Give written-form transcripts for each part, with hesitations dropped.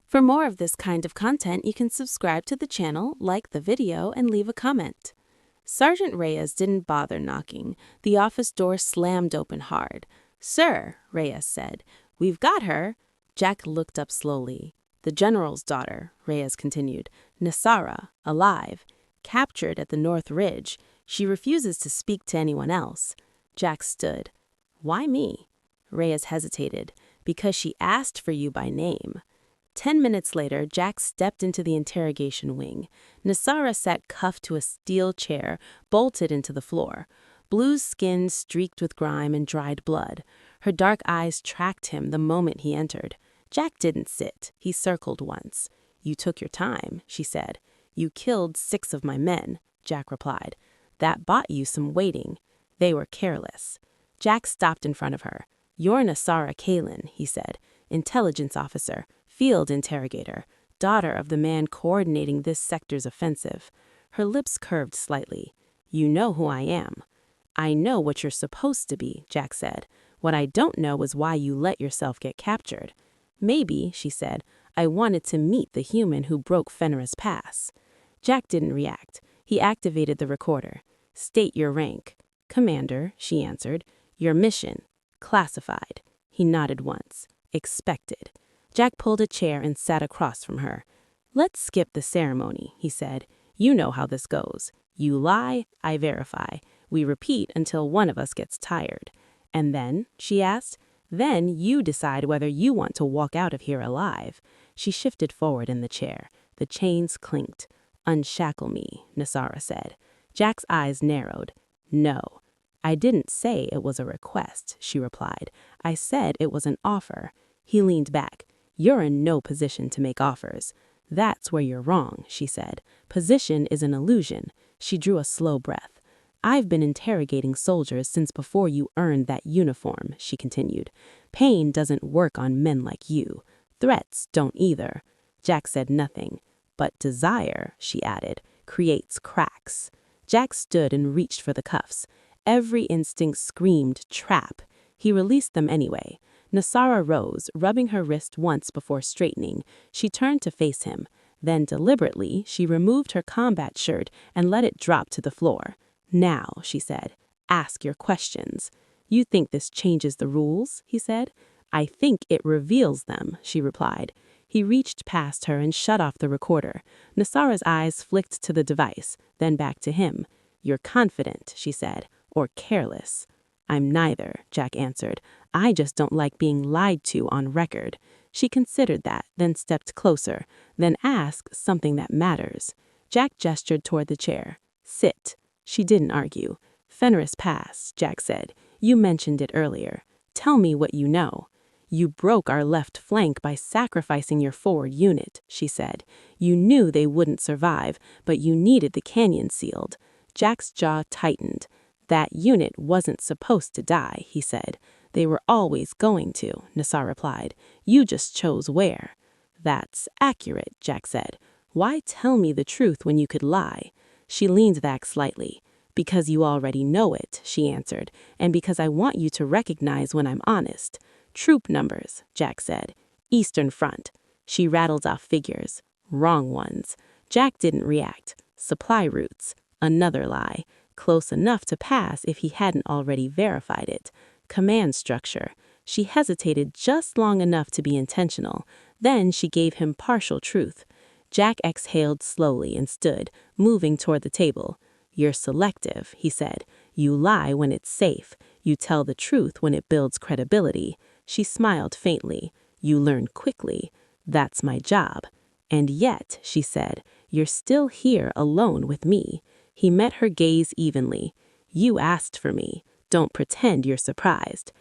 For more of this kind of content, you can subscribe to the channel, like the video, and leave a comment. Sergeant Reyes didn't bother knocking. The office door slammed open hard. "Sir," Reyes said, "we've got her." Jack looked up slowly. "The general's daughter," Reyes continued. "Nisara, alive. Captured at the North Ridge. She refuses to speak to anyone else." Jack stood. "Why me?" Reyes hesitated. "Because she asked for you by name." 10 minutes later, Jack stepped into the interrogation wing. Nisara sat cuffed to a steel chair, bolted into the floor. Blue's skin streaked with grime and dried blood. Her dark eyes tracked him the moment he entered. Jack didn't sit. He circled once. "You took your time," she said. "You killed 6 of my men," Jack replied. "That bought you some waiting. They were careless." Jack stopped in front of her. "You're Nisara Kaelen," he said. "Intelligence officer. Field interrogator, daughter of the man coordinating this sector's offensive." Her lips curved slightly. "You know who I am." "I know what you're supposed to be," Jack said. "What I don't know is why you let yourself get captured." "Maybe," she said, "I wanted to meet the human who broke Fenris Pass." Jack didn't react. He activated the recorder. "State your rank." "Commander," she answered. "Your mission." "Classified." He nodded once. "Expected." Jack pulled a chair and sat across from her. "Let's skip the ceremony," he said. "You know how this goes. You lie, I verify. We repeat until one of us gets tired." "And then?" she asked. "Then you decide whether you want to walk out of here alive." She shifted forward in the chair. The chains clinked. "Unshackle me," Nisara said. Jack's eyes narrowed. "No." "I didn't say it was a request," she replied. "I said it was an offer." He leaned back. "You're in no position to make offers." "That's where you're wrong," she said. "Position is an illusion." She drew a slow breath. "I've been interrogating soldiers since before you earned that uniform," she continued. "Pain doesn't work on men like you. Threats don't either." Jack said nothing. "But desire," she added, "creates cracks." Jack stood and reached for the cuffs. Every instinct screamed trap. He released them anyway. Nisara rose, rubbing her wrist once before straightening. She turned to face him. Then deliberately, she removed her combat shirt and let it drop to the floor. "Now," she said, "ask your questions." "You think this changes the rules?" he said. "I think it reveals them," she replied. He reached past her and shut off the recorder. Nisara's eyes flicked to the device, then back to him. "You're confident," she said, "or careless." "I'm neither," Jack answered. "I just don't like being lied to on record." She considered that, then stepped closer, then asked something that matters. Jack gestured toward the chair. "Sit." She didn't argue. "Fenris Pass," Jack said. "You mentioned it earlier. Tell me what you know." "You broke our left flank by sacrificing your forward unit," she said. "You knew they wouldn't survive, but you needed the canyon sealed." Jack's jaw tightened. "That unit wasn't supposed to die," he said. "They were always going to," Nisara replied. "You just chose where." "That's accurate," Jack said. "Why tell me the truth when you could lie?" She leaned back slightly. "Because you already know it," she answered, "and because I want you to recognize when I'm honest." "Troop numbers," Jack said. "Eastern Front." She rattled off figures. "Wrong ones." Jack didn't react. "Supply routes." Another lie. Close enough to pass if he hadn't already verified it. "Command structure." She hesitated just long enough to be intentional. Then she gave him partial truth. Jack exhaled slowly and stood, moving toward the table. "You're selective," he said. "You lie when it's safe. You tell the truth when it builds credibility." She smiled faintly. "You learn quickly. That's my job." "And yet," she said, "you're still here alone with me." He met her gaze evenly. "You asked for me. Don't pretend you're surprised."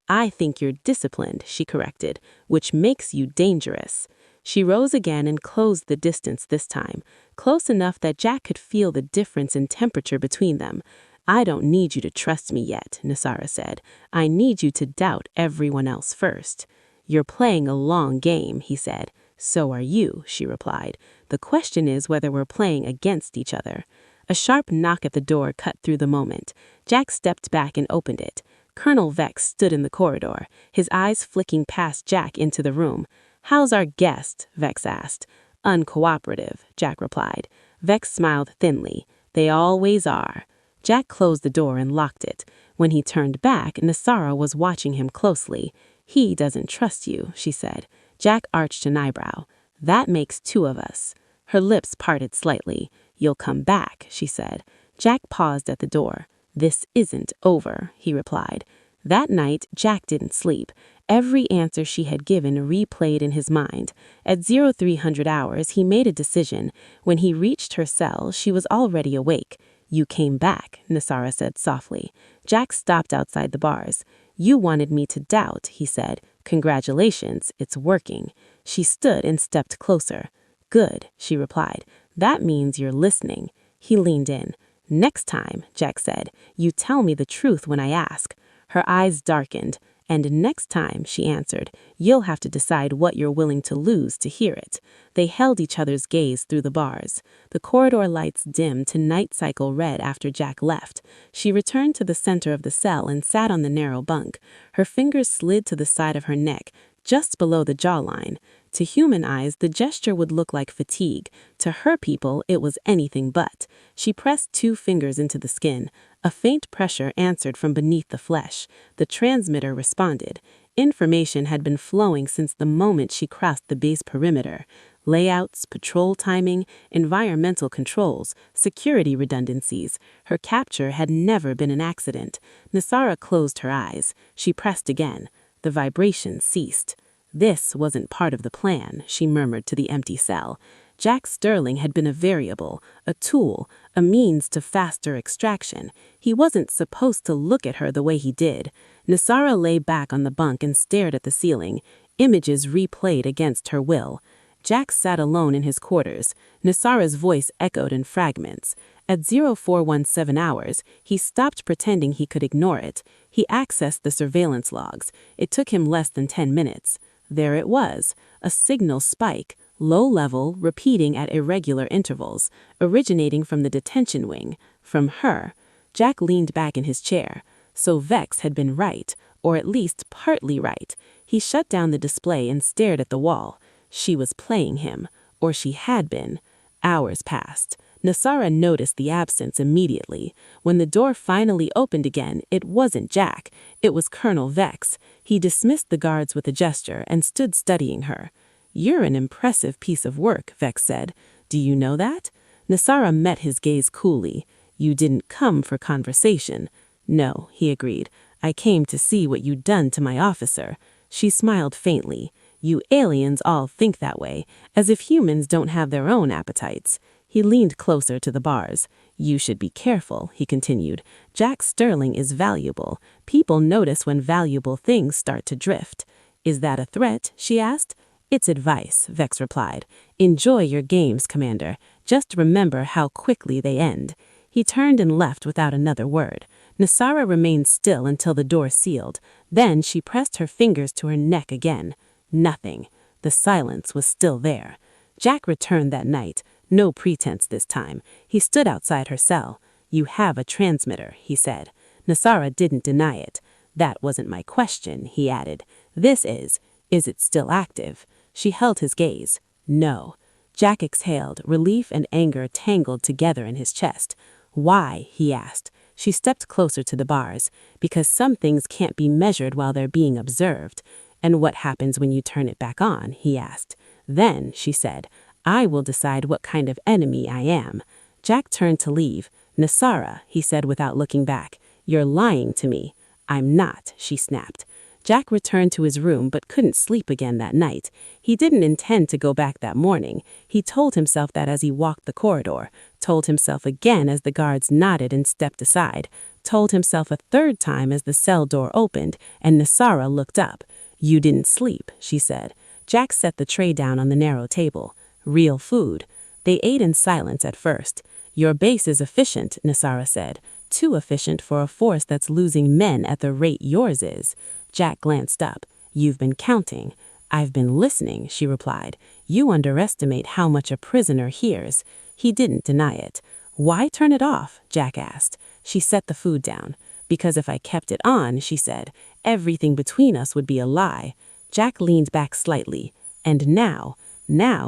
"I think you're disciplined," she corrected, "which makes you dangerous." She rose again and closed the distance this time, close enough that Jack could feel the difference in temperature between them. "I don't need you to trust me yet," Nisara said. "I need you to doubt everyone else first." "You're playing a long game," he said. "So are you," she replied. "The question is whether we're playing against each other." A sharp knock at the door cut through the moment. Jack stepped back and opened it. Colonel Vex stood in the corridor, his eyes flicking past Jack into the room. "How's our guest?" Vex asked. "Uncooperative," Jack replied. Vex smiled thinly. "They always are." Jack closed the door and locked it. When he turned back, Nisara was watching him closely. "He doesn't trust you," she said. Jack arched an eyebrow. "That makes two of us." Her lips parted slightly. "You'll come back," she said. Jack paused at the door. "This isn't over," he replied. That night, Jack didn't sleep. Every answer she had given replayed in his mind. At 0300 hours, he made a decision. When he reached her cell, she was already awake. "You came back," Nisara said softly. Jack stopped outside the bars. "You wanted me to doubt," he said. "Congratulations, it's working." She stood and stepped closer. "Good," she replied. "That means you're listening." He leaned in. "Next time," Jack said, "you tell me the truth when I ask." Her eyes darkened. "And next time," she answered, "you'll have to decide what you're willing to lose to hear it." They held each other's gaze through the bars. The corridor lights dimmed to night cycle red after Jack left. She returned to the center of the cell and sat on the narrow bunk. Her fingers slid to the side of her neck, just below the jawline. To human eyes, the gesture would look like fatigue. To her people, it was anything but. She pressed 2 fingers into the skin. A faint pressure answered from beneath the flesh. The transmitter responded. Information had been flowing since the moment she crossed the base perimeter. Layouts, patrol timing, environmental controls, security redundancies. Her capture had never been an accident. Nisara closed her eyes. She pressed again. The vibration ceased. "This wasn't part of the plan," she murmured to the empty cell. Jack Sterling had been a variable, a tool, a means to faster extraction. He wasn't supposed to look at her the way he did. Nisara lay back on the bunk and stared at the ceiling. Images replayed against her will. Jack sat alone in his quarters. Nisara's voice echoed in fragments. At 0417 hours, he stopped pretending he could ignore it. He accessed the surveillance logs. It took him less than 10 minutes. There it was, a signal spike, low level, repeating at irregular intervals, originating from the detention wing, from her. Jack leaned back in his chair. So Vex had been right, or at least partly right. He shut down the display and stared at the wall. She was playing him, or she had been. Hours passed. Nisara noticed the absence immediately. When the door finally opened again, it wasn't Jack. It was Colonel Vex. He dismissed the guards with a gesture and stood studying her. "You're an impressive piece of work," Vex said. "Do you know that?" Nisara met his gaze coolly. "You didn't come for conversation." "No," he agreed. "I came to see what you'd done to my officer." She smiled faintly. "You aliens all think that way, as if humans don't have their own appetites." He leaned closer to the bars. "You should be careful," he continued. "Jack Sterling is valuable. People notice when valuable things start to drift." "Is that a threat?" she asked. "It's advice," Vex replied. "Enjoy your games, Commander. Just remember how quickly they end." He turned and left without another word. Nisara remained still until the door sealed. Then she pressed her fingers to her neck again. Nothing. The silence was still there. Jack returned that night. No pretense this time. He stood outside her cell. "You have a transmitter," he said. Nisara didn't deny it. "That wasn't my question," he added. "This is. Is it still active?" She held his gaze. "No." Jack exhaled, relief and anger tangled together in his chest. "Why?" he asked. She stepped closer to the bars. "Because some things can't be measured while they're being observed." "And what happens when you turn it back on?" he asked. "Then," she said, "I will decide what kind of enemy I am." Jack turned to leave. "Nisara," he said without looking back, "you're lying to me." "I'm not," she snapped. Jack returned to his room but couldn't sleep again that night. He didn't intend to go back that morning. He told himself that as he walked the corridor, told himself again as the guards nodded and stepped aside, told himself a third time as the cell door opened and Nisara looked up. "You didn't sleep," she said. Jack set the tray down on the narrow table. "Real food." They ate in silence at first. "Your base is efficient," Nisara said. "Too efficient for a force that's losing men at the rate yours is." Jack glanced up. "You've been counting." "I've been listening," she replied. "You underestimate how much a prisoner hears." He didn't deny it. "Why turn it off?" Jack asked. She set the food down. "Because if I kept it on," she said, "everything between us would be a lie." Jack leaned back slightly. "And now,"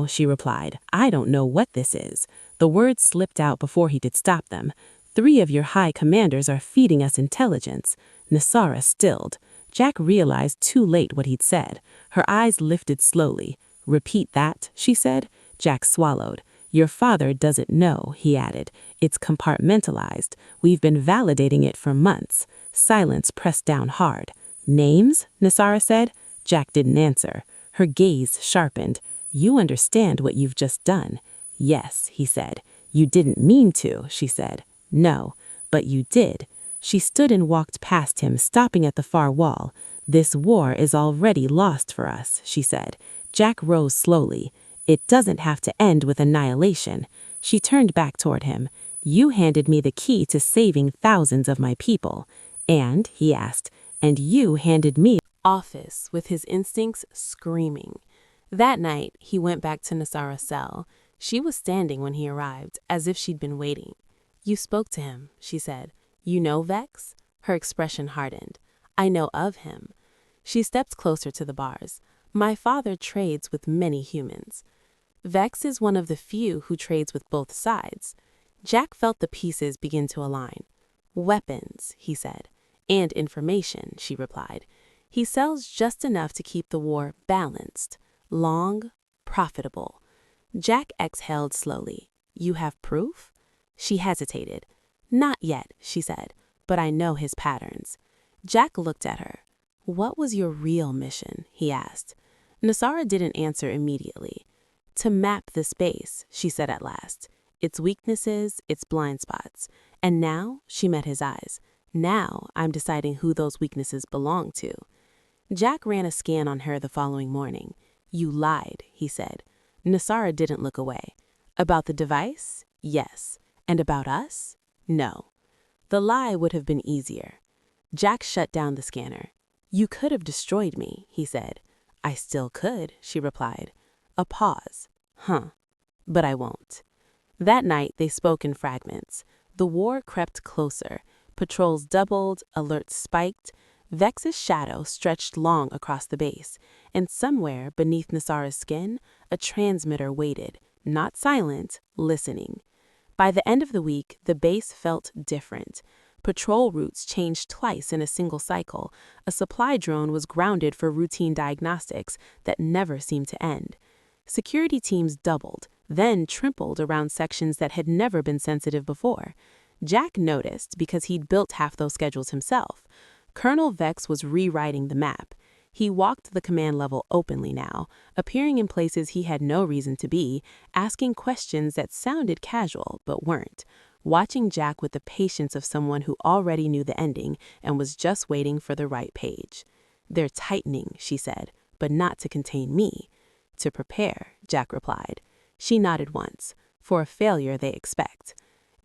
she replied, "I don't know what this is." The words slipped out before he could stop them. "3 of your high commanders are feeding us intelligence." Nisara stilled. Jack realized too late what he'd said. Her eyes lifted slowly. "Repeat that," she said. Jack swallowed. "Your father doesn't know," he added. "It's compartmentalized. We've been validating it for months." Silence pressed down hard. "Names?" Nisara said. Jack didn't answer. Her gaze sharpened. "You understand what you've just done?" "Yes," he said. "You didn't mean to," she said. "No, but you did." She stood and walked past him, stopping at the far wall. "This war is already lost for us," she said. Jack rose slowly. "It doesn't have to end with annihilation." She turned back toward him. "You handed me the key to saving thousands of my people." "And?" he asked. "And you handed me office," with his instincts screaming. That night, he went back to Nisara's cell. She was standing when he arrived, as if she'd been waiting. "You spoke to him," she said. "You know Vex?" Her expression hardened. "I know of him." She stepped closer to the bars. "My father trades with many humans. Vex is one of the few who trades with both sides." Jack felt the pieces begin to align. "Weapons," he said. "And information," she replied. "He sells just enough to keep the war balanced. Long, profitable." Jack exhaled slowly. "You have proof?" She hesitated. "Not yet," she said, "but I know his patterns." Jack looked at her. "What was your real mission?" he asked. Nisara didn't answer immediately. "To map the space," she said at last. "Its weaknesses, its blind spots. And now," she met his eyes, "now I'm deciding who those weaknesses belong to." Jack ran a scan on her the following morning. "You lied," he said. Nisara didn't look away. "About the device? Yes. And about us? No." The lie would have been easier. Jack shut down the scanner. "You could have destroyed me," he said. "I still could," she replied. A pause. "Huh. But I won't." That night, they spoke in fragments. The war crept closer. Patrols doubled, alerts spiked. Vex's shadow stretched long across the base, and somewhere beneath Nisara's skin, a transmitter waited, not silent, listening. By the end of the week, the base felt different. Patrol routes changed twice in a single cycle. A supply drone was grounded for routine diagnostics that never seemed to end. Security teams doubled, then tripled around sections that had never been sensitive before. Jack noticed because he'd built half those schedules himself. Colonel Vex was rewriting the map. He walked the command level openly now, appearing in places he had no reason to be, asking questions that sounded casual but weren't, watching Jack with the patience of someone who already knew the ending and was just waiting for the right page. "They're tightening," she said, "but not to contain me." "To prepare," Jack replied. She nodded once. "For a failure they expect."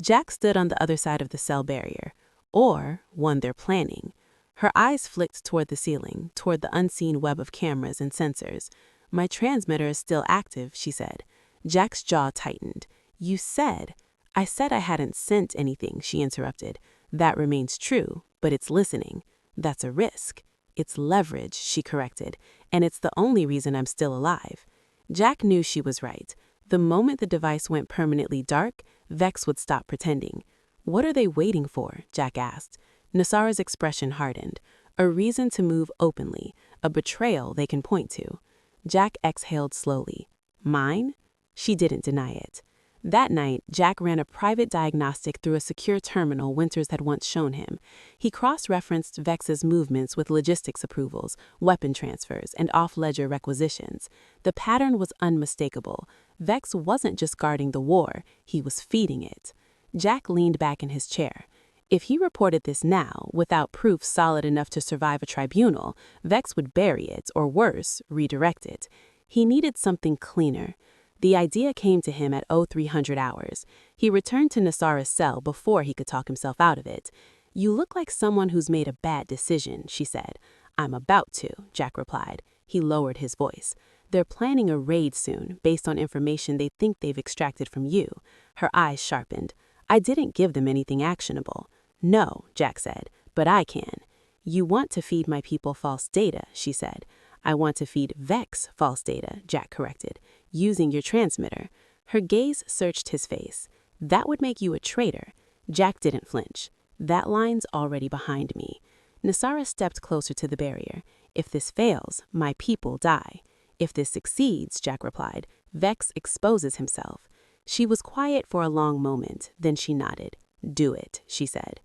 Jack stood on the other side of the cell barrier. Or one they're planning. Her eyes flicked toward the ceiling, toward the unseen web of cameras and sensors. "My transmitter is still active," she said. Jack's jaw tightened. "You said—" "I said I hadn't sent anything," she interrupted. "That remains true, but it's listening. That's a risk." "It's leverage," she corrected, "and it's the only reason I'm still alive." Jack knew she was right. The moment the device went permanently dark, Vex would stop pretending. "What are they waiting for?" Jack asked. Nisara's expression hardened. "A reason to move openly, a betrayal they can point to." Jack exhaled slowly. "Mine?" She didn't deny it. That night, Jack ran a private diagnostic through a secure terminal Winters had once shown him. He cross-referenced Vex's movements with logistics approvals, weapon transfers, and off-ledger requisitions. The pattern was unmistakable. Vex wasn't just guarding the war, he was feeding it. Jack leaned back in his chair. If he reported this now, without proof solid enough to survive a tribunal, Vex would bury it, or worse, redirect it. He needed something cleaner. The idea came to him at 0300 hours. He returned to Nisara's cell before he could talk himself out of it. "You look like someone who's made a bad decision," she said. "I'm about to," Jack replied. He lowered his voice. "They're planning a raid soon, based on information they think they've extracted from you." Her eyes sharpened. "I didn't give them anything actionable." "No," Jack said, "but I can." "You want to feed my people false data," she said. I want to feed Vex false data, Jack corrected, using your transmitter. Her gaze searched his face. That would make you a traitor. Jack didn't flinch. That line's already behind me. Nisara stepped closer to the barrier. If this fails, my people die. If this succeeds, Jack replied, Vex exposes himself. She was quiet for a long moment, then she nodded. Do it, she said.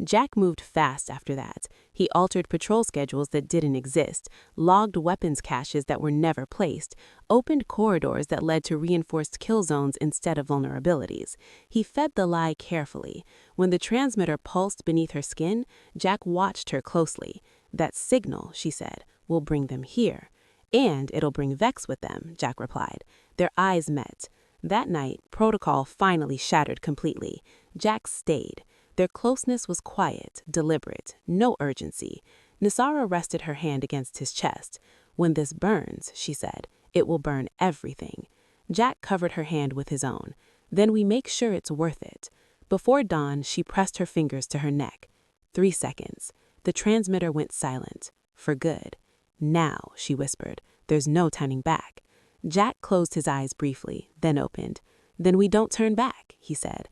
Jack moved fast after that. He altered patrol schedules that didn't exist, logged weapons caches that were never placed, opened corridors that led to reinforced kill zones instead of vulnerabilities. He fed the lie carefully. When the transmitter pulsed beneath her skin, Jack watched her closely. That signal, she said, will bring them here. And it'll bring Vex with them, Jack replied. Their eyes met. That night, protocol finally shattered completely. Jack stayed. Their closeness was quiet, deliberate, no urgency. Nisara rested her hand against his chest. When this burns, she said, it will burn everything. Jack covered her hand with his own. Then we make sure it's worth it. Before dawn, she pressed her fingers to her neck. 3 seconds. The transmitter went silent. For good. Now, she whispered, there's no turning back. Jack closed his eyes briefly, then opened. Then we don't turn back, he said.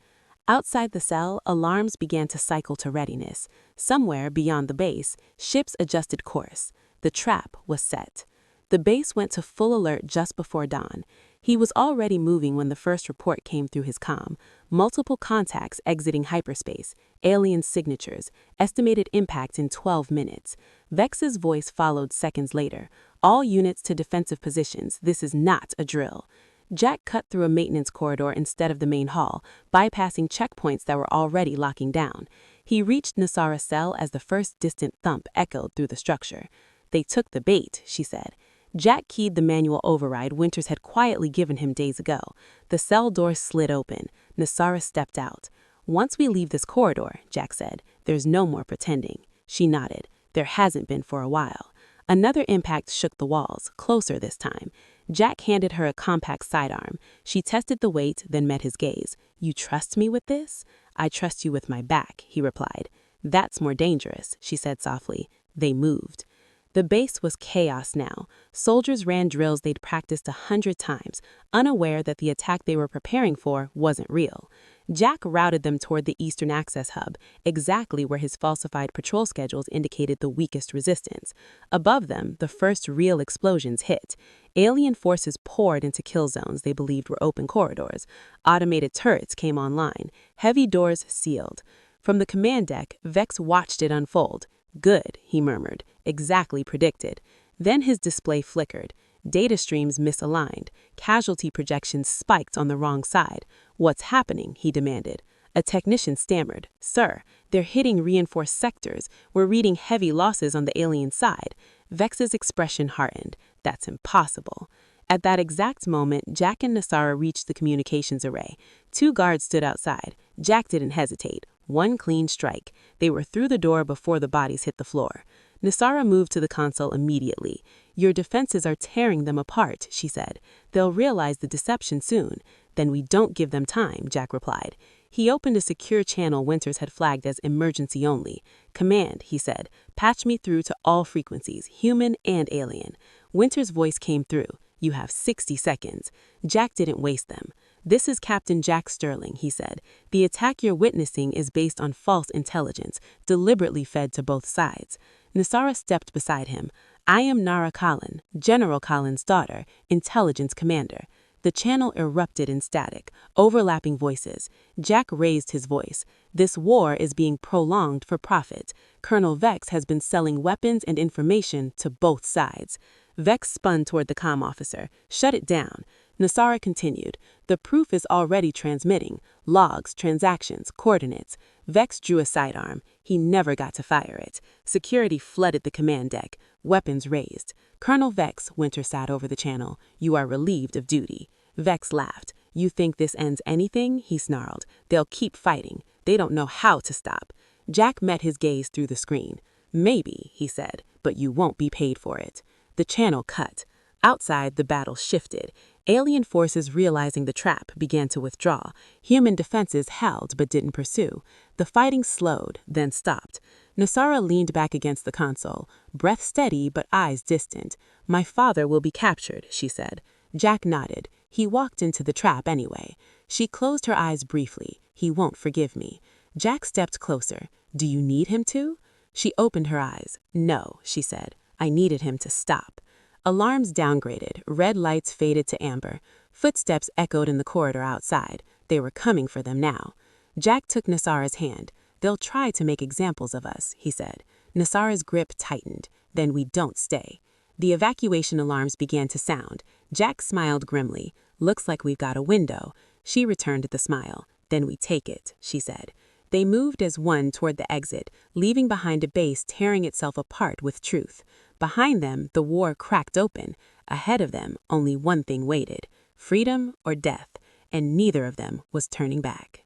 Outside the cell, alarms began to cycle to readiness. Somewhere beyond the base, ships adjusted course. The trap was set. The base went to full alert just before dawn. He was already moving when the first report came through his comm. Multiple contacts exiting hyperspace, alien signatures, estimated impact in 12 minutes. Vex's voice followed seconds later. All units to defensive positions, this is not a drill. Jack cut through a maintenance corridor instead of the main hall, bypassing checkpoints that were already locking down. He reached Nisara's cell as the first distant thump echoed through the structure. They took the bait, she said. Jack keyed the manual override Winters had quietly given him days ago. The cell door slid open. Nisara stepped out. Once we leave this corridor, Jack said, there's no more pretending. She nodded. There hasn't been for a while. Another impact shook the walls, closer this time. Jack handed her a compact sidearm. She tested the weight, then met his gaze. You trust me with this? I trust you with my back, he replied. That's more dangerous, she said softly. They moved. The base was chaos now. Soldiers ran drills they'd practiced 100 times, unaware that the attack they were preparing for wasn't real. Jack routed them toward the Eastern Access Hub, exactly where his falsified patrol schedules indicated the weakest resistance. Above them, the first real explosions hit. Alien forces poured into kill zones they believed were open corridors. Automated turrets came online. Heavy doors sealed. From the command deck, Vex watched it unfold. Good, he murmured. Exactly predicted. Then his display flickered. Data streams misaligned. Casualty projections spiked on the wrong side. What's happening? He demanded. A technician stammered. Sir, they're hitting reinforced sectors. We're reading heavy losses on the alien side. Vex's expression hardened. That's impossible. At that exact moment, Jack and Nisara reached the communications array. 2 guards stood outside. Jack didn't hesitate. One clean strike. They were through the door before the bodies hit the floor. Nisara moved to the console immediately. Your defenses are tearing them apart, she said. They'll realize the deception soon. Then we don't give them time, Jack replied. He opened a secure channel Winters had flagged as emergency only. Command, he said, patch me through to all frequencies, human and alien. Winters' voice came through. You have 60 seconds. Jack didn't waste them. This is Captain Jack Sterling, he said. The attack you're witnessing is based on false intelligence, deliberately fed to both sides. Nisara stepped beside him. I am Nisara Kaelen, General Kaelen's daughter, intelligence commander. The channel erupted in static, overlapping voices. Jack raised his voice. This war is being prolonged for profit. Colonel Vex has been selling weapons and information to both sides. Vex spun toward the comm officer. Shut it down. Nisara continued. The proof is already transmitting. Logs, transactions, coordinates. Vex drew a sidearm. He never got to fire it. Security flooded the command deck. Weapons raised. Colonel Vex, Winter sat over the channel. You are relieved of duty. Vex laughed. You think this ends anything? He snarled. They'll keep fighting. They don't know how to stop. Jack met his gaze through the screen. Maybe, he said, but you won't be paid for it. The channel cut. Outside, the battle shifted. Alien forces realizing the trap began to withdraw. Human defenses held but didn't pursue. The fighting slowed, then stopped. Nisara leaned back against the console, breath steady but eyes distant. "My father will be captured," she said. Jack nodded. "He walked into the trap anyway." She closed her eyes briefly. "He won't forgive me." Jack stepped closer. "Do you need him to?" She opened her eyes. "No," she said. "I needed him to stop." Alarms downgraded. Red lights faded to amber. Footsteps echoed in the corridor outside. They were coming for them now. Jack took Nisara's hand. "They'll try to make examples of us," he said. Nisara's grip tightened. "Then we don't stay." The evacuation alarms began to sound. Jack smiled grimly. "Looks like we've got a window." She returned the smile. "Then we take it," she said. They moved as one toward the exit, leaving behind a base tearing itself apart with truth. Behind them, the war cracked open. Ahead of them, only one thing waited: freedom or death, and neither of them was turning back.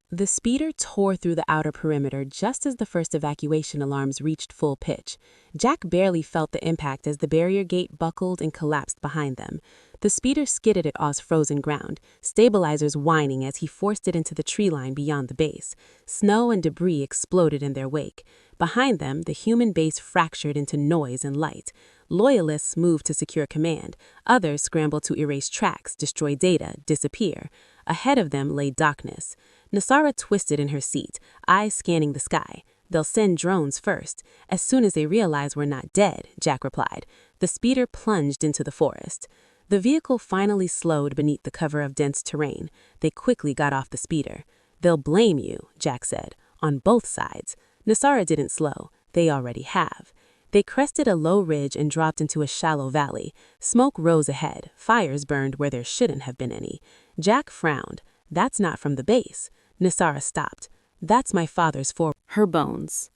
The speeder tore through the outer perimeter just as the first evacuation alarms reached full pitch. Jack barely felt the impact as the barrier gate buckled and collapsed behind them. The speeder skidded at Oz frozen ground, stabilizers whining as he forced it into the tree line beyond the base. Snow and debris exploded in their wake. Behind them, the human base fractured into noise and light. Loyalists moved to secure command. Others scrambled to erase tracks, destroy data, disappear. Ahead of them lay darkness. Nisara twisted in her seat, eyes scanning the sky. "They'll send drones first. As soon as they realize we're not dead," Jack replied. The speeder plunged into the forest. The vehicle finally slowed beneath the cover of dense terrain. They quickly got off the speeder. "They'll blame you," Jack said, "on both sides." Nisara didn't slow. They already have. They crested a low ridge and dropped into a shallow valley. Smoke rose ahead. Fires burned where there shouldn't have been any. Jack frowned. "That's not from the base." Nisara stopped. "That's my father's for Her bones.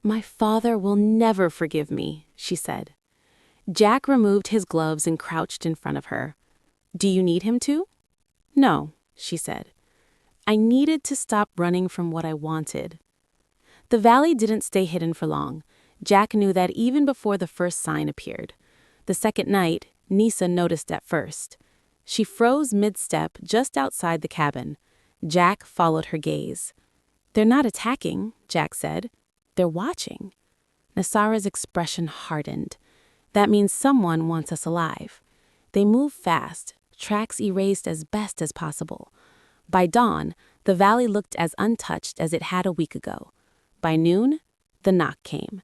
"My father will never forgive me," she said. Jack removed his gloves and crouched in front of her. "Do you need him to?" "No," she said. "I needed to stop running from what I wanted." The valley didn't stay hidden for long. Jack knew that even before the first sign appeared. The second night, Nisa noticed at first. She froze mid-step just outside the cabin. Jack followed her gaze. "They're not attacking," Jack said. "They're watching." Nisara's expression hardened. "That means someone wants us alive." They moved fast, tracks erased as best as possible. By dawn, the valley looked as untouched as it had a week ago. By noon, the knock came.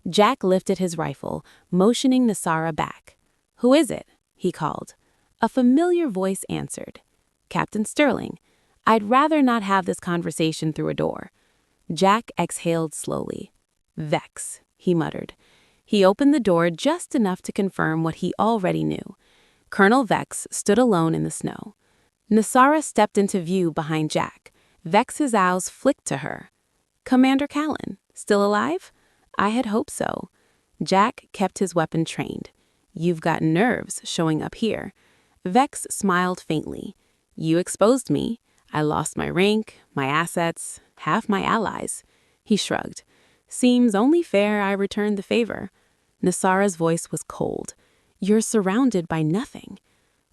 Jack lifted his rifle, motioning Nisara back. "Who is it?" he called. A familiar voice answered. "Captain Sterling. I'd rather not have this conversation through a door." Jack exhaled slowly. "Vex," he muttered. He opened the door just enough to confirm what he already knew. Colonel Vex stood alone in the snow. Nisara stepped into view behind Jack. Vex's eyes flicked to her. "Commander Kaelen, still alive? I had hoped so." Jack kept his weapon trained. "You've got nerves showing up here." Vex smiled faintly. "You exposed me. I lost my rank, my assets, half my allies." He shrugged. "Seems only fair I returned the favor." Nisara's voice was cold. "You're surrounded by nothing."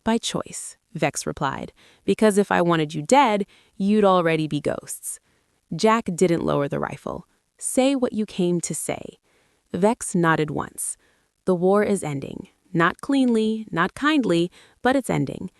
"By choice," Vex replied, "because if I wanted you dead, you'd already be ghosts." Jack didn't lower the rifle. "Say what you came to say." Vex nodded once. "The war is ending. Not cleanly, not kindly, but it's ending."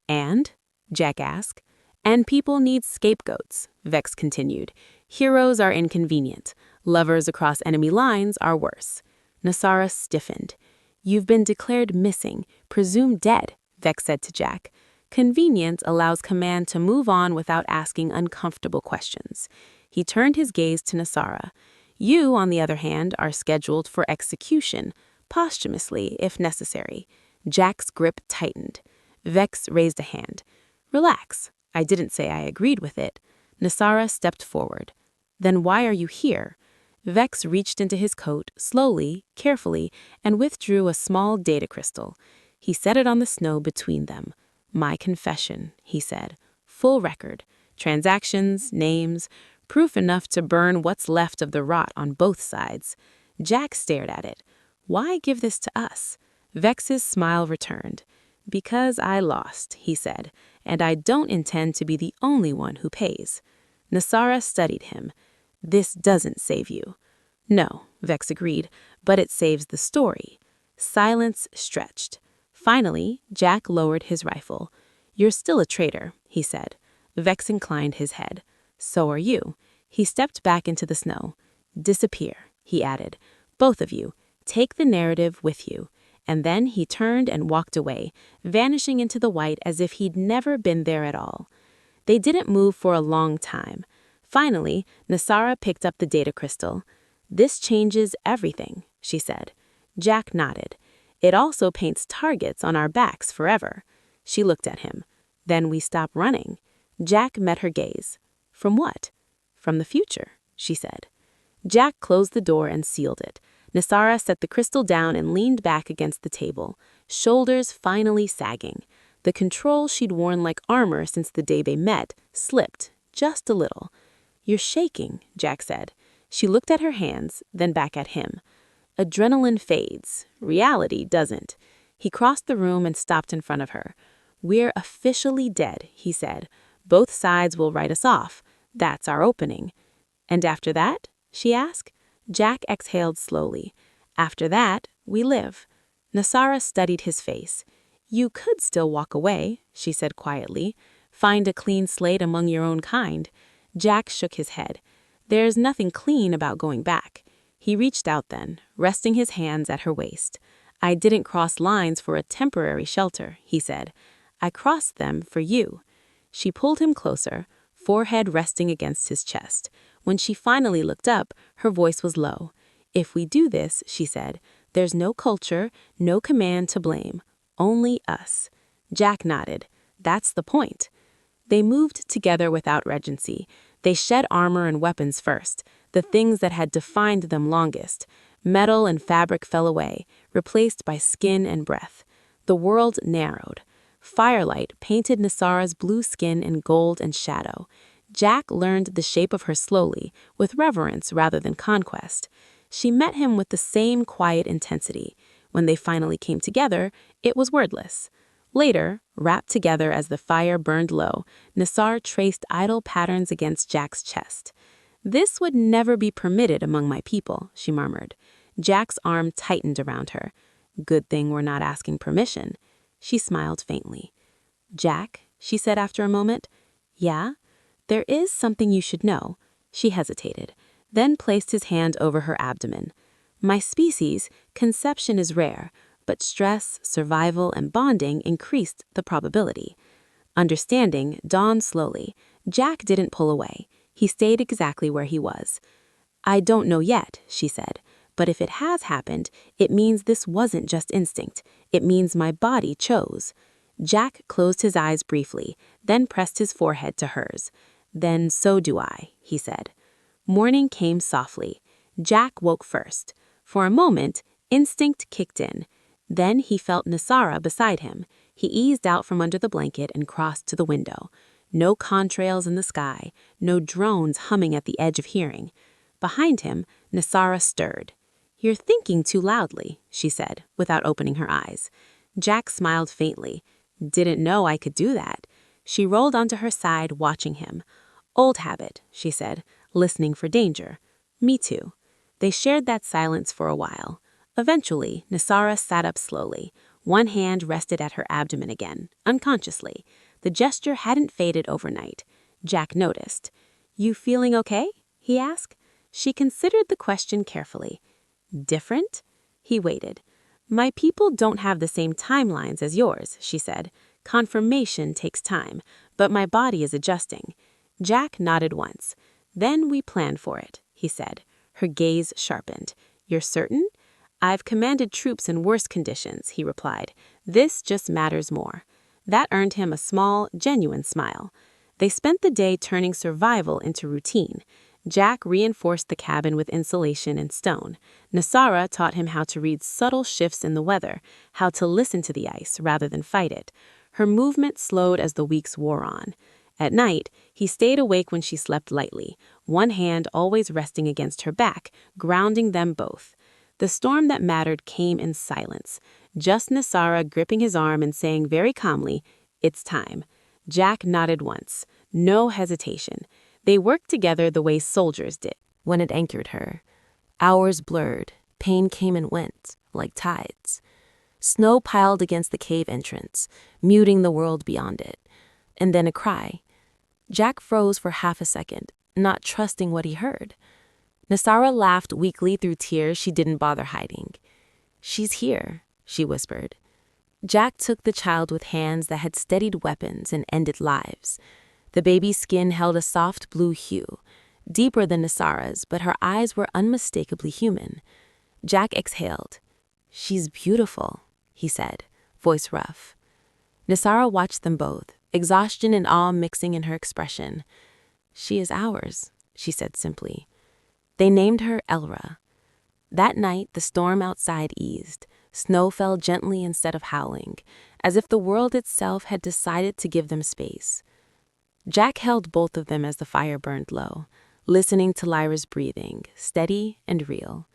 "And?" Jack asked. "And people need scapegoats," Vex continued. "Heroes are inconvenient. Lovers across enemy lines are worse." Nisara stiffened. "You've been declared missing, presumed dead," Vex said to Jack. "Convenience allows command to move on without asking uncomfortable questions." He turned his gaze to Nisara. "You, on the other hand, are scheduled for execution, posthumously if necessary." Jack's grip tightened. Vex raised a hand. "Relax. I didn't say I agreed with it." Nisara stepped forward. "Then why are you here?" Vex reached into his coat, slowly, carefully, and withdrew a small data crystal. He set it on the snow between them. "My confession," he said. "Full record. Transactions, names, proof enough to burn what's left of the rot on both sides." Jack stared at it. "Why give this to us?" Vex's smile returned. "Because I lost," he said, "and I don't intend to be the only one who pays." Nisara studied him. "This doesn't save you." No, Vex agreed, but it saves the story. Silence stretched. Finally, Jack lowered his rifle. You're still a traitor, he said. Vex inclined his head. So are you. He stepped back into the snow. Disappear, he added. Both of you. Take the narrative with you. And then he turned and walked away, vanishing into the white as if he'd never been there at all. They didn't move for a long time. Finally, Nisara picked up the data crystal. This changes everything, she said. Jack nodded. It also paints targets on our backs forever. She looked at him. Then we stop running. Jack met her gaze. From what? From the future, she said. Jack closed the door and sealed it. Nisara set the crystal down and leaned back against the table, shoulders finally sagging. The control she'd worn like armor since the day they met slipped, just a little. You're shaking, Jack said. She looked at her hands, then back at him. Adrenaline fades. Reality doesn't. He crossed the room and stopped in front of her. We're officially dead, he said. Both sides will write us off. That's our opening. And after that? She asked. Jack exhaled slowly. After that, we live. Nisara studied his face. You could still walk away, she said quietly. Find a clean slate among your own kind. Jack shook his head. There's nothing clean about going back. He reached out then, resting his hands at her waist. I didn't cross lines for a temporary shelter, he said. I crossed them for you. She pulled him closer, forehead resting against his chest. When she finally looked up, her voice was low. If we do this, she said, there's no culture, no command to blame. Only us. Jack nodded. That's the point. They moved together without regency. They shed armor and weapons first, the things that had defined them longest. Metal and fabric fell away, replaced by skin and breath. The world narrowed. Firelight painted Nisara's blue skin in gold and shadow. Jack learned the shape of her slowly, with reverence rather than conquest. She met him with the same quiet intensity. When they finally came together, it was wordless. Later, wrapped together as the fire burned low, Nisara traced idle patterns against Jack's chest. This would never be permitted among my people, she murmured. Jack's arm tightened around her. Good thing we're not asking permission. She smiled faintly. Jack, she said after a moment. Yeah? There is something you should know. She hesitated, then placed his hand over her abdomen. My species, conception is rare, but stress, survival, and bonding increased the probability. Understanding dawned slowly. Jack didn't pull away. He stayed exactly where he was. I don't know yet, she said, but if it has happened, it means this wasn't just instinct. It means my body chose. Jack closed his eyes briefly, then pressed his forehead to hers. Then so do I, he said. Morning came softly. Jack woke first. For a moment, instinct kicked in. Then he felt Nisara beside him. He eased out from under the blanket and crossed to the window. No contrails in the sky, no drones humming at the edge of hearing. Behind him, Nisara stirred. You're thinking too loudly, she said, without opening her eyes. Jack smiled faintly. Didn't know I could do that. She rolled onto her side, watching him. Old habit, she said, listening for danger. Me too. They shared that silence for a while. Eventually, Nisara sat up slowly. One hand rested at her abdomen again, unconsciously. The gesture hadn't faded overnight. Jack noticed. You feeling okay? He asked. She considered the question carefully. Different? He waited. My people don't have the same timelines as yours, she said. Confirmation takes time, but my body is adjusting. Jack nodded once. Then we plan for it, he said. Her gaze sharpened. You're certain? I've commanded troops in worse conditions, he replied. This just matters more. That earned him a small, genuine smile. They spent the day turning survival into routine. Jack reinforced the cabin with insulation and stone. Nisara taught him how to read subtle shifts in the weather, how to listen to the ice rather than fight it. Her movement slowed as the weeks wore on. At night, he stayed awake when she slept lightly, one hand always resting against her back, grounding them both. The storm that mattered came in silence, just Nisara gripping his arm and saying very calmly, It's time. Jack nodded once. No hesitation. They worked together the way soldiers did when it anchored her. Hours blurred. Pain came and went, like tides. Snow piled against the cave entrance, muting the world beyond it. And then a cry. Jack froze for half a second, not trusting what he heard. Nisara laughed weakly through tears she didn't bother hiding. "She's here," she whispered. Jack took the child with hands that had steadied weapons and ended lives. The baby's skin held a soft blue hue, deeper than Nisara's, but her eyes were unmistakably human. Jack exhaled. "She's beautiful," he said, voice rough. Nisara watched them both, exhaustion and awe mixing in her expression. "She is ours," she said simply. They named her Elra. That night, the storm outside eased. Snow fell gently instead of howling, as if the world itself had decided to give them space. Jack held both of them as the fire burned low, listening to Lyra's breathing, steady and real.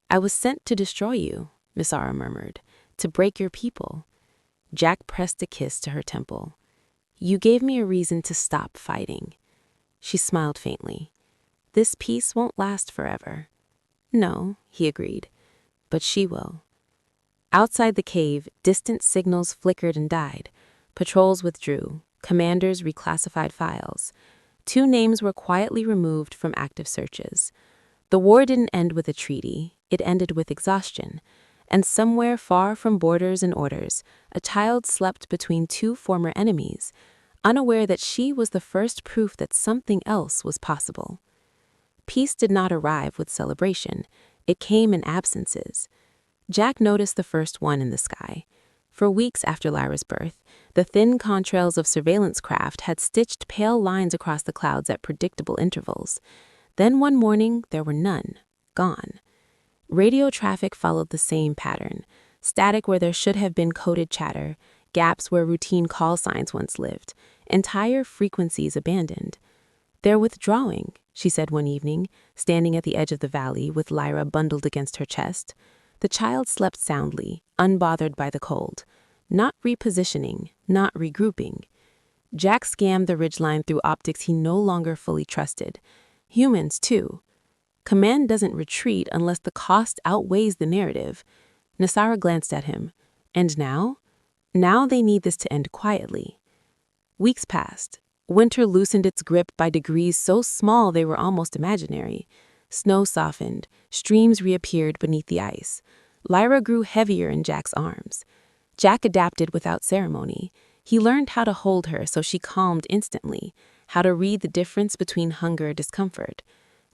"I was sent to destroy you," Nisara murmured, "to break your people." Jack pressed a kiss to her temple. "You gave me a reason to stop fighting." She smiled faintly. "This peace won't last forever." "No," he agreed, "but she will." Outside the cave, distant signals flickered and died. Patrols withdrew. Commanders reclassified files. 2 names were quietly removed from active searches. The war didn't end with a treaty. It ended with exhaustion. And somewhere far from borders and orders, a child slept between 2 former enemies, unaware that she was the first proof that something else was possible. Peace did not arrive with celebration. It came in absences. Jack noticed the first one in the sky. For weeks after Lyra's birth, the thin contrails of surveillance craft had stitched pale lines across the clouds at predictable intervals. Then one morning, there were none. Gone. Radio traffic followed the same pattern. Static where there should have been coded chatter, gaps where routine call signs once lived, entire frequencies abandoned. "They're withdrawing," she said one evening, standing at the edge of the valley with Lyra bundled against her chest. The child slept soundly, unbothered by the cold. Not repositioning, not regrouping. Jack scanned the ridgeline through optics he no longer fully trusted. Humans, too. Command doesn't retreat unless the cost outweighs the narrative. Nisara glanced at him. And now? Now they need this to end quietly. Weeks passed. Winter loosened its grip by degrees so small they were almost imaginary. Snow softened. Streams reappeared beneath the ice. Lyra grew heavier in Jack's arms. Jack adapted without ceremony. He learned how to hold her so she calmed instantly, how to read the difference between hunger and discomfort.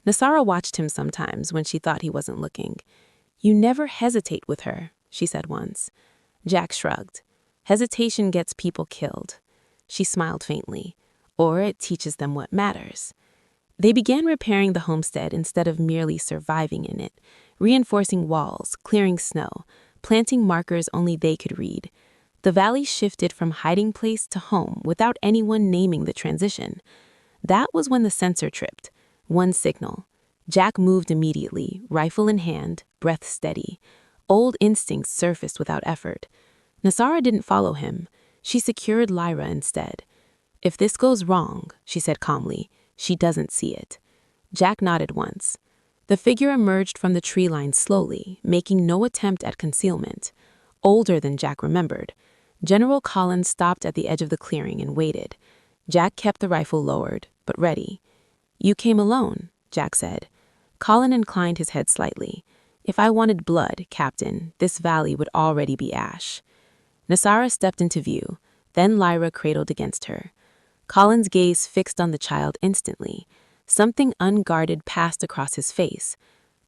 Nisara watched him sometimes when she thought he wasn't looking. "You never hesitate with her," she said once. Jack shrugged. "Hesitation gets people killed." She smiled faintly. "Or it teaches them what matters." They began repairing the homestead instead of merely surviving in it, reinforcing walls, clearing snow, planting markers only they could read. The valley shifted from hiding place to home without anyone naming the transition. That was when the sensor tripped. One signal. Jack moved immediately, rifle in hand, breath steady. Old instincts surfaced without effort. Nisara didn't follow him. She secured Lyra instead. "If this goes wrong," she said calmly, "she doesn't see it." Jack nodded once. The figure emerged from the tree line slowly, making no attempt at concealment. Older than Jack remembered. General Collins stopped at the edge of the clearing and waited. Jack kept the rifle lowered, but ready. "You came alone," Jack said. Colin inclined his head slightly. "If I wanted blood, Captain, this valley would already be ash." Nisara stepped into view, then Lyra cradled against her. Colin's gaze fixed on the child instantly. Something unguarded passed across his face.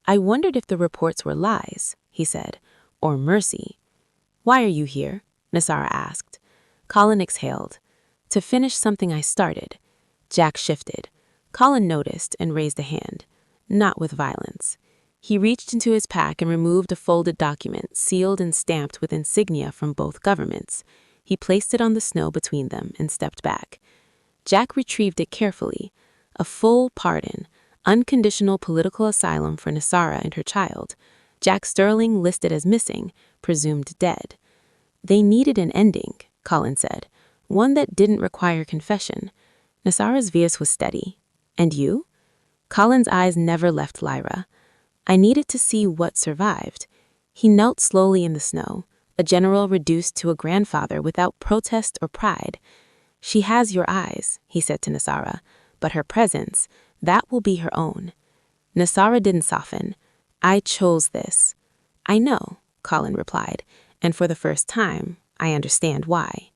"I wondered if the reports were lies," he said, "or mercy." "Why are you here?" Nisara asked. Colin exhaled. "To finish something I started." Jack shifted. Colin noticed and raised a hand. Not with violence. He reached into his pack and removed a folded document, sealed and stamped with insignia from both governments. He placed it on the snow between them and stepped back. Jack retrieved it carefully. A full pardon, unconditional political asylum for Nisara and her child. Jack Sterling listed as missing, presumed dead. "They needed an ending," Colin said, "one that didn't require confession." Nisara's voice was steady. "And you?" Colin's eyes never left Lyra. I needed to see what survived. He knelt slowly in the snow, a general reduced to a grandfather without protest or pride. She has your eyes, he said to Nisara, but her presence, that will be her own. Nisara didn't soften. I chose this. I know, Kaelen replied, and for the first time, I understand why.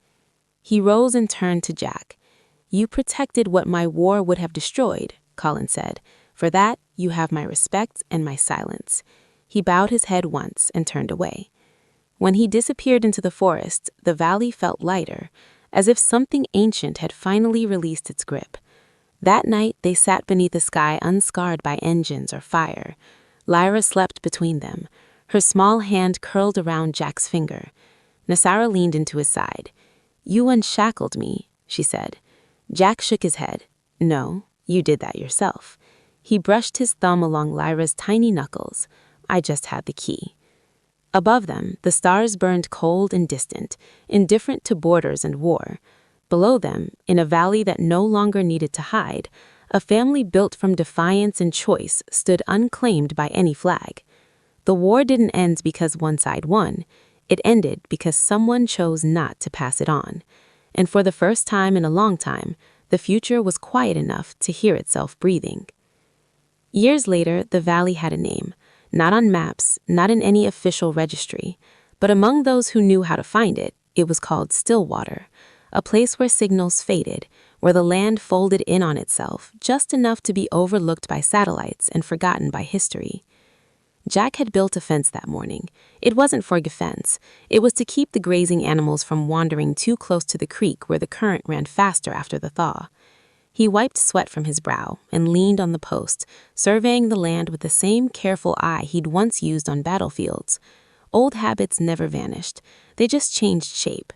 He rose and turned to Jack. You protected what my war would have destroyed, Kaelen said. For that, you have my respect and my silence. He bowed his head once and turned away. When he disappeared into the forest, the valley felt lighter, as if something ancient had finally released its grip. That night, they sat beneath a sky unscarred by engines or fire. Lyra slept between them, her small hand curled around Jack's finger. Nisara leaned into his side. You unshackled me, she said. Jack shook his head. No, you did that yourself. He brushed his thumb along Lyra's tiny knuckles. I just had the key. Above them, the stars burned cold and distant, indifferent to borders and war. Below them, in a valley that no longer needed to hide, a family built from defiance and choice stood unclaimed by any flag. The war didn't end because one side won. It ended because someone chose not to pass it on. And for the first time in a long time, the future was quiet enough to hear itself breathing. Years later, the valley had a name, not on maps, not in any official registry, but among those who knew how to find it, it was called Stillwater, a place where signals faded, where the land folded in on itself just enough to be overlooked by satellites and forgotten by history. Jack had built a fence that morning. It wasn't for defense. It was to keep the grazing animals from wandering too close to the creek where the current ran faster after the thaw. He wiped sweat from his brow and leaned on the post, surveying the land with the same careful eye he'd once used on battlefields. Old habits never vanished. They just changed shape.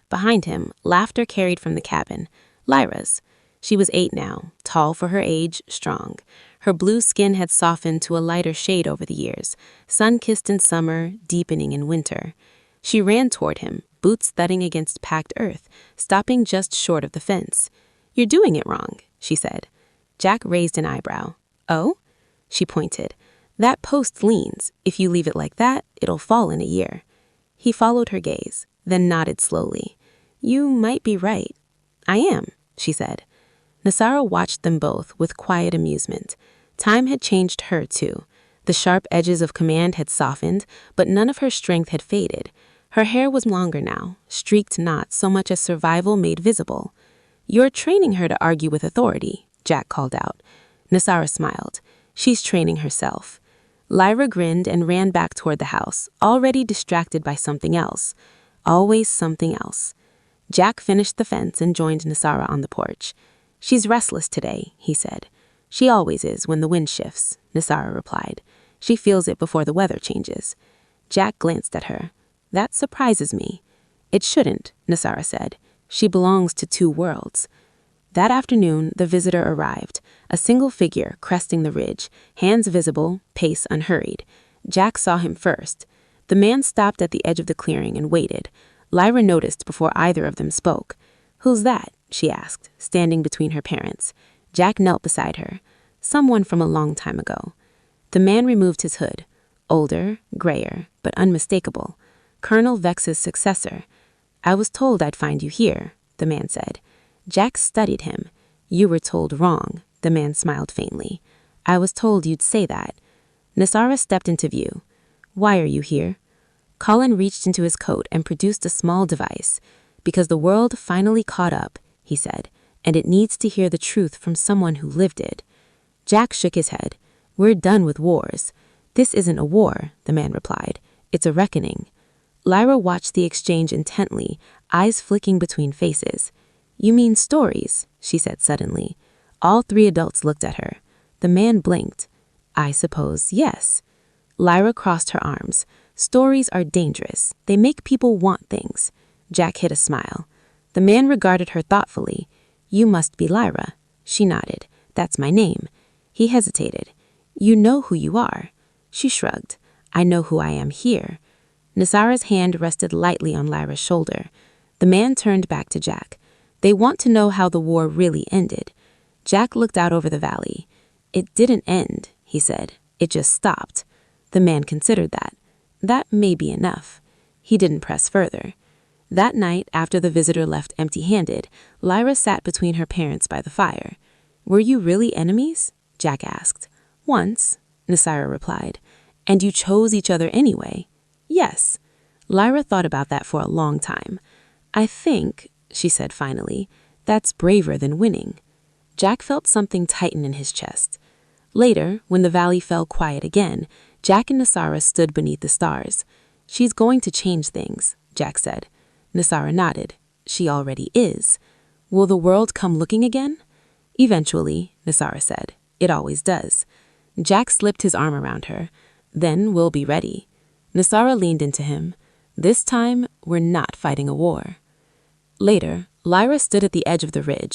Behind him, laughter carried from the cabin. Lyra's. She was 8 now, tall for her age, strong. Her blue skin had softened to a lighter shade over the years, sun-kissed in summer, deepening in winter. She ran toward him, boots thudding against packed earth, stopping just short of the fence. You're doing it wrong, she said. Jack raised an eyebrow. Oh? She pointed. That post leans. If you leave it like that, it'll fall in a year. He followed her gaze, then nodded slowly. You might be right. I am, she said. Nisara watched them both with quiet amusement. Time had changed her, too. The sharp edges of command had softened, but none of her strength had faded. Her hair was longer now, streaked not so much as survival made visible. You're training her to argue with authority, Jack called out. Nisara smiled. She's training herself. Lyra grinned and ran back toward the house, already distracted by something else. Always something else. Jack finished the fence and joined Nisara on the porch. She's restless today, he said. She always is when the wind shifts, Nisara replied. She feels it before the weather changes. Jack glanced at her. That surprises me. It shouldn't, Nisara said. She belongs to 2 worlds. That afternoon, the visitor arrived, a single figure cresting the ridge, hands visible, pace unhurried. Jack saw him first. The man stopped at the edge of the clearing and waited. Lyra noticed before either of them spoke. Who's that? She asked, standing between her parents. Jack knelt beside her. Someone from a long time ago. The man removed his hood. Older, grayer, but unmistakable. Colonel Vex's successor. I was told I'd find you here, the man said. Jack studied him. You were told wrong, the man smiled faintly. I was told you'd say that. Nisara stepped into view. Why are you here? Kaelen reached into his coat and produced a small device. Because the world finally caught up, he said, and it needs to hear the truth from someone who lived it. Jack shook his head. We're done with wars. This isn't a war, the man replied. It's a reckoning. Lyra watched the exchange intently, eyes flicking between faces. You mean stories, she said suddenly. All 3 adults looked at her. The man blinked. I suppose, yes. Lyra crossed her arms. Stories are dangerous. They make people want things. Jack hid a smile. The man regarded her thoughtfully. You must be Lyra. She nodded. That's my name. He hesitated. You know who you are. She shrugged. I know who I am here. Nisara's hand rested lightly on Lyra's shoulder. The man turned back to Jack. They want to know how the war really ended. Jack looked out over the valley. It didn't end, he said. It just stopped. The man considered that. That may be enough. He didn't press further. That night, after the visitor left empty-handed, Lyra sat between her parents by the fire. "Were you really enemies?" Jack asked. "Once," Nisara replied. "And you chose each other anyway?" "Yes." Lyra thought about that for a long time. "I think," she said finally, "that's braver than winning." Jack felt something tighten in his chest. Later, when the valley fell quiet again, Jack and Nisara stood beneath the stars. "She's going to change things," Jack said. Nisara nodded. "She already is." "Will the world come looking again?" "Eventually," Nisara said. "It always does." Jack slipped his arm around her. "Then we'll be ready." Nisara leaned into him. "This time, we're not fighting a war." Later, Lyra stood at the edge of the ridge,